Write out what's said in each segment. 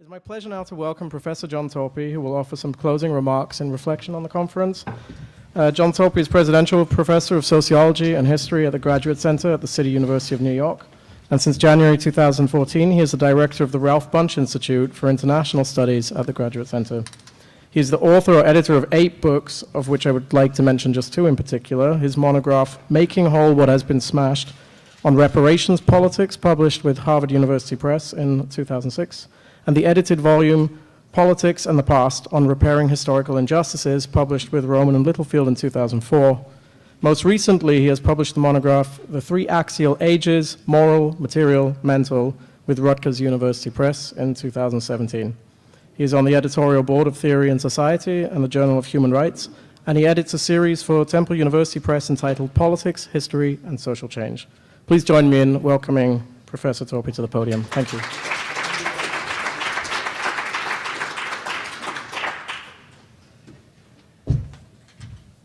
It's my pleasure now to welcome Professor John Torpey, who will offer some closing remarks in reflection on the conference. John Torpey is Presidential Professor of Sociology and History at the Graduate Center at the City University of New York. And since January 2014, he is the director of the Ralph Bunche Institute for International Studies at the Graduate Center. He is the author or editor of 8 books, of which I would like to mention just 2 in particular. His monograph, Making Whole What Has Been Smashed, on reparations politics, published with Harvard University Press in 2006, and the edited volume, Politics and the Past, on repairing historical injustices, published with Rowman and Littlefield in 2004. Most recently, he has published the monograph, The Three Axial Ages, Moral, Material, Mental, with Rutgers University Press in 2017. He is on the editorial board of Theory and Society and the Journal of Human Rights, and he edits a series for Temple University Press entitled Politics, History, and Social Change. Please join me in welcoming Professor Torpey to the podium. Thank you.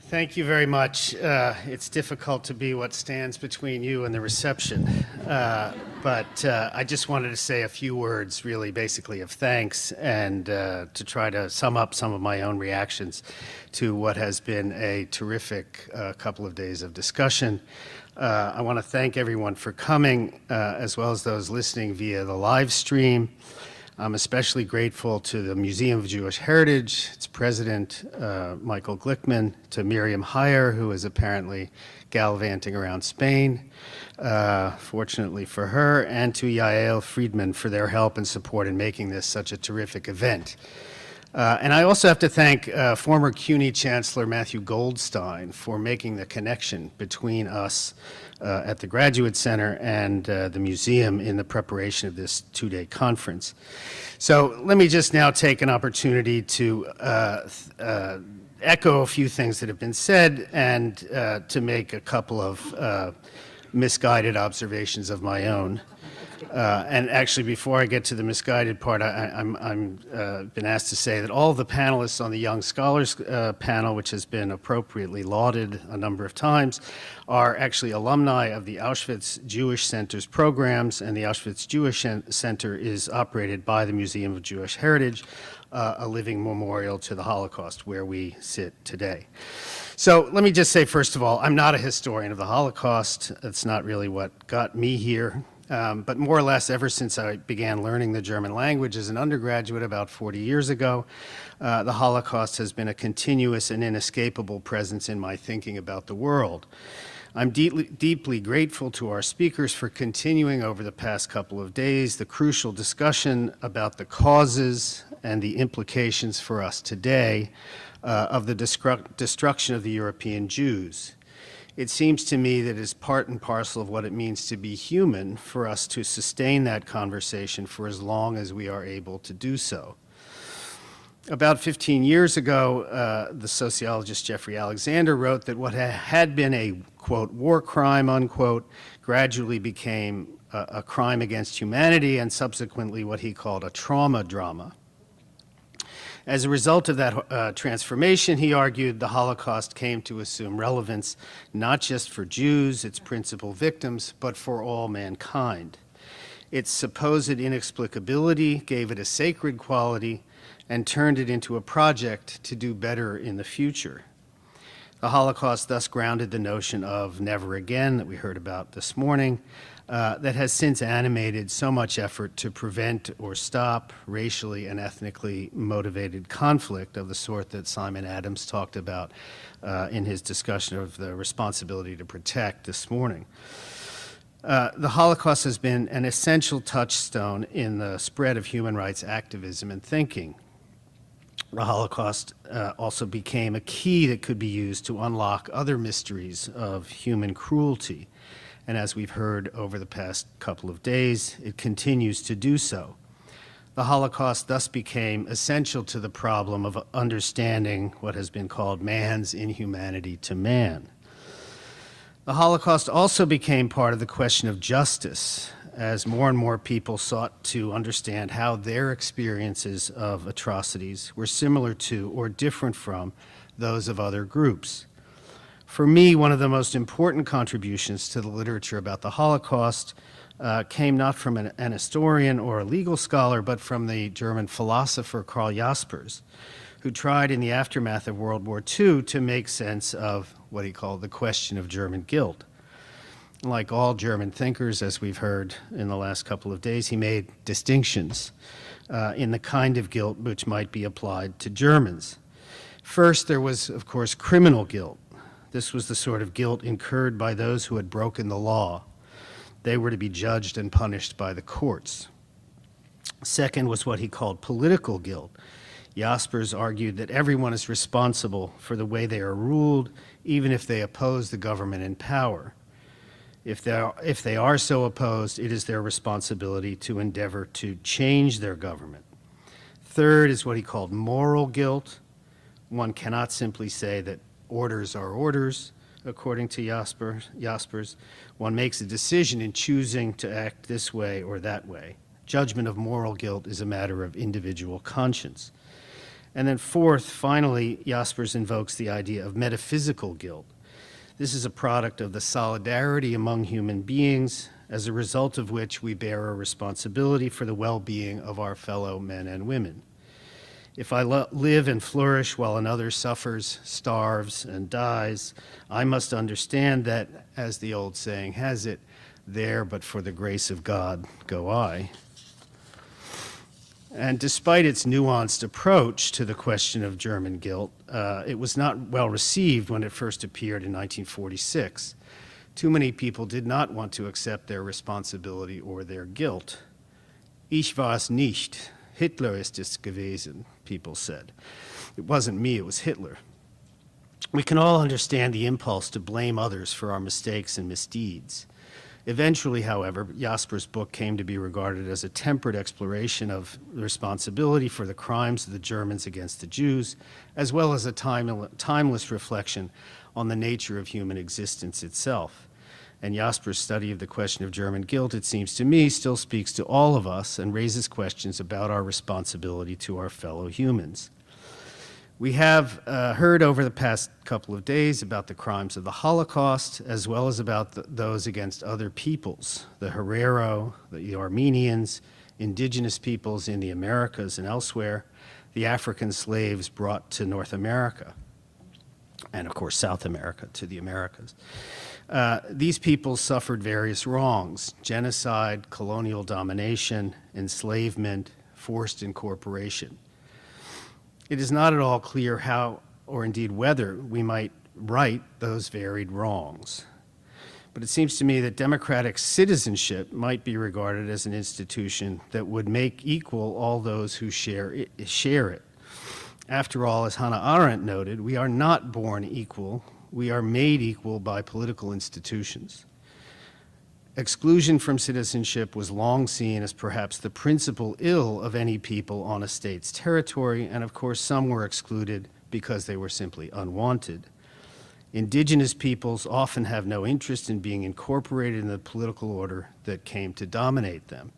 Thank you very much. It's difficult to be what stands between you and the reception, but I just wanted to say a few words, really basically of thanks, and to try to sum up some of my own reactions to what has been a terrific couple of days of discussion. I want to thank everyone for coming, as well as those listening via the live stream. I'm especially grateful to the Museum of Jewish Heritage, its president, Michael Glickman, to Miriam Heyer, who is apparently gallivanting around Spain, fortunately for her, and to Yael Friedman for their help and support in making this such a terrific event. And I also have to thank former CUNY Chancellor Matthew Goldstein for making the connection between us at the Graduate Center and the museum in the preparation of this 2-day conference. So let me just now take an opportunity to echo a few things that have been said and to make a couple of misguided observations of my own. And actually, before I get to the misguided part, I'm been asked to say that all of the panelists on the Young Scholars panel, which has been appropriately lauded a number of times, are actually alumni of the Auschwitz Jewish Center's programs, and the Auschwitz Jewish Center is operated by the Museum of Jewish Heritage, a living memorial to the Holocaust, where we sit today. So let me just say, first of all, I'm not a historian of the Holocaust. That's not really what got me here. But more or less ever since I began learning the German language as an undergraduate about 40 years ago, the Holocaust has been a continuous and inescapable presence in my thinking about the world. I'm deeply grateful to our speakers for continuing over the past couple of days the crucial discussion about the causes and the implications for us today of the destruction of the European Jews. It seems to me that it is part and parcel of what it means to be human for us to sustain that conversation for as long as we are able to do so. About 15 years ago, the sociologist Jeffrey Alexander wrote that what had been a, quote, war crime, unquote, gradually became a crime against humanity and subsequently what he called a trauma drama. As a result of that transformation, he argued, the Holocaust came to assume relevance not just for Jews, its principal victims, but for all mankind. Its supposed inexplicability gave it a sacred quality and turned it into a project to do better in the future. The Holocaust thus grounded the notion of never again that we heard about this morning, that has since animated so much effort to prevent or stop racially and ethnically motivated conflict of the sort that Simon Adams talked about in his discussion of the responsibility to protect this morning. The Holocaust has been an essential touchstone in the spread of human rights activism and thinking. The Holocaust also became a key that could be used to unlock other mysteries of human cruelty. And as we've heard over the past couple of days, it continues to do so. The Holocaust thus became essential to the problem of understanding what has been called man's inhumanity to man. The Holocaust also became part of the question of justice, as more and more people sought to understand how their experiences of atrocities were similar to or different from those of other groups. For me, one of the most important contributions to the literature about the Holocaust came not from an historian or a legal scholar, but from the German philosopher Karl Jaspers, who tried in the aftermath of World War II to make sense of what he called the question of German guilt. Like all German thinkers, as we've heard in the last couple of days, he made distinctions in the kind of guilt which might be applied to Germans. First, there was, of course, criminal guilt. This was the sort of guilt incurred by those who had broken the law. They were to be judged and punished by the courts. Second was what he called political guilt. Jaspers argued that everyone is responsible for the way they are ruled, even if they oppose the government in power. If they are so opposed, it is their responsibility to endeavor to change their government. Third is what he called moral guilt. One cannot simply say that orders are orders, according to Jaspers. One makes a decision in choosing to act this way or that way. Judgment of moral guilt is a matter of individual conscience. And then fourth, finally, Jaspers invokes the idea of metaphysical guilt. This is a product of the solidarity among human beings, as a result of which we bear a responsibility for the well-being of our fellow men and women. If I live and flourish while another suffers, starves, and dies, I must understand that, as the old saying has it, there but for the grace of God go I. And despite its nuanced approach to the question of German guilt, it was not well received when it first appeared in 1946. Too many people did not want to accept their responsibility or their guilt. Ich war es nicht. Hitler ist es gewesen, people said. It wasn't me, it was Hitler. We can all understand the impulse to blame others for our mistakes and misdeeds. Eventually, however, Jaspers' book came to be regarded as a tempered exploration of the responsibility for the crimes of the Germans against the Jews, as well as a timeless reflection on the nature of human existence itself. And Jaspers' study of the question of German guilt, it seems to me, still speaks to all of us and raises questions about our responsibility to our fellow humans. We have heard over the past couple of days about the crimes of the Holocaust, as well as about those against other peoples, the Herero, the Armenians, indigenous peoples in the Americas and elsewhere, the African slaves brought to North America, and of course South America to the Americas. These peoples suffered various wrongs: genocide, colonial domination, enslavement, forced incorporation. It is not at all clear how, or indeed whether, we might right those varied wrongs. But it seems to me that democratic citizenship might be regarded as an institution that would make equal all those who share it. After all, as Hannah Arendt noted, we are not born equal, we are made equal by political institutions. Exclusion from citizenship was long seen as perhaps the principal ill of any people on a state's territory, and of course some were excluded because they were simply unwanted. Indigenous peoples often have no interest in being incorporated in the political order that came to dominate them.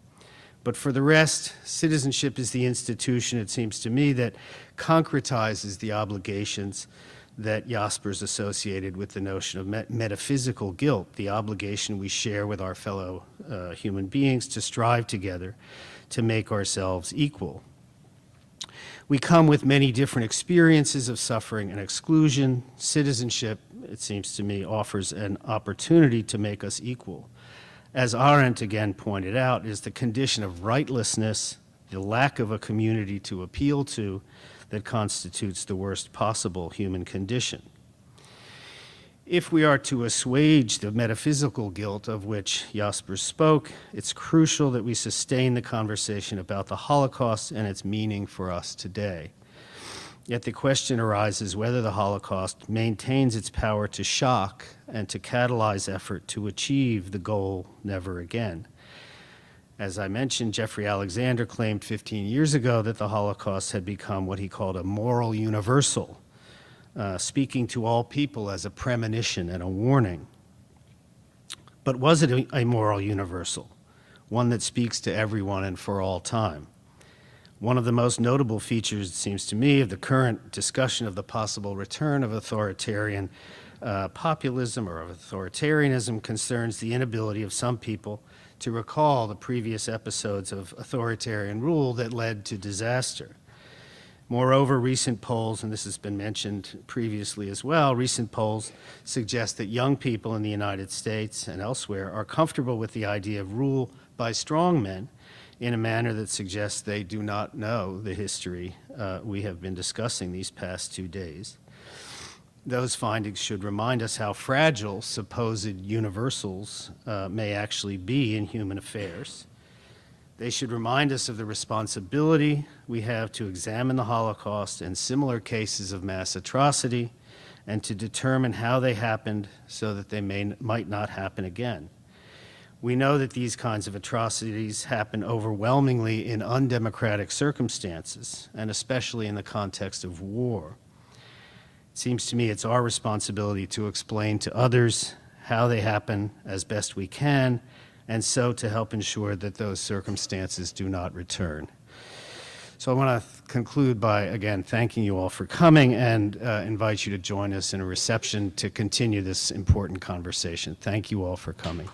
But for the rest, citizenship is the institution, it seems to me, that concretizes the obligations that Jaspers associated with the notion of metaphysical guilt, the obligation we share with our fellow human beings to strive together to make ourselves equal. We come with many different experiences of suffering and exclusion. Citizenship, it seems to me, offers an opportunity to make us equal. As Arendt again pointed out, is the condition of rightlessness, the lack of a community to appeal to, that constitutes the worst possible human condition. If we are to assuage the metaphysical guilt of which Jaspers spoke, it's crucial that we sustain the conversation about the Holocaust and its meaning for us today. Yet the question arises whether the Holocaust maintains its power to shock and to catalyze effort to achieve the goal never again. As I mentioned, Jeffrey Alexander claimed 15 years ago that the Holocaust had become what he called a moral universal, speaking to all people as a premonition and a warning. But was it a moral universal, one that speaks to everyone and for all time? One of the most notable features, it seems to me, of the current discussion of the possible return of authoritarian populism or of authoritarianism concerns the inability of some people to recall the previous episodes of authoritarian rule that led to disaster. Moreover, recent polls, and this has been mentioned previously as well, recent polls suggest that young people in the United States and elsewhere are comfortable with the idea of rule by strongmen in a manner that suggests they do not know the history we have been discussing these past 2 days. Those findings should remind us how fragile supposed universals may actually be in human affairs. They should remind us of the responsibility we have to examine the Holocaust and similar cases of mass atrocity and to determine how they happened so that they might not happen again. We know that these kinds of atrocities happen overwhelmingly in undemocratic circumstances, and especially in the context of war. It seems to me it's our responsibility to explain to others how they happen as best we can, and so to help ensure that those circumstances do not return. So I want to conclude by, again, thanking you all for coming and invite you to join us in a reception to continue this important conversation. Thank you all for coming.